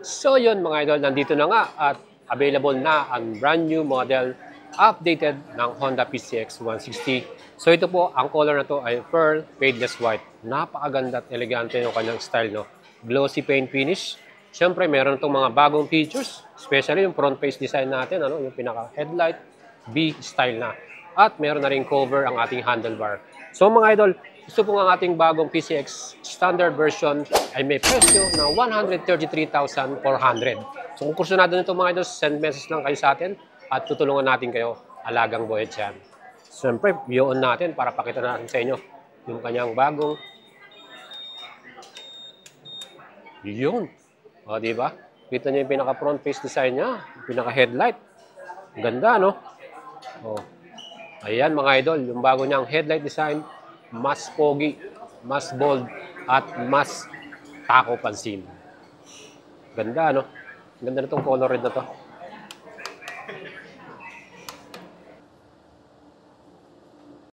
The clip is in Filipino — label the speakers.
Speaker 1: So yun mga idol, nandito na nga at available na ang brand new model updated ng Honda PCX 160. So ito po, ang color na to ay pearl fadeless white. Napakaganda at elegante yung kanyang style, no? Glossy paint finish. Siyempre, meron itong mga bagong features, especially yung front face design natin, ano? Yung pinaka headlight, B style na. At meron na rin cover ang ating handlebar. So mga idol, gusto po ang ating bagong PCX standard version ay may presyo na 133,400. So kung kursunado nito mga idol, send message lang kayo sa atin at tutulungan natin kayo alagang buhay yan. Siyempre, view-on natin para pakita natin sa inyo yung kanyang bagong yun. O, diba? Kita niyo yung pinaka front face design niya, yung pinaka headlight. Ganda, no? O. Ayan mga idol, yung bago niyang headlight design, mas pogi, mas bold, at mas tako pansin. Ganda, no? Ganda na itong color red na to.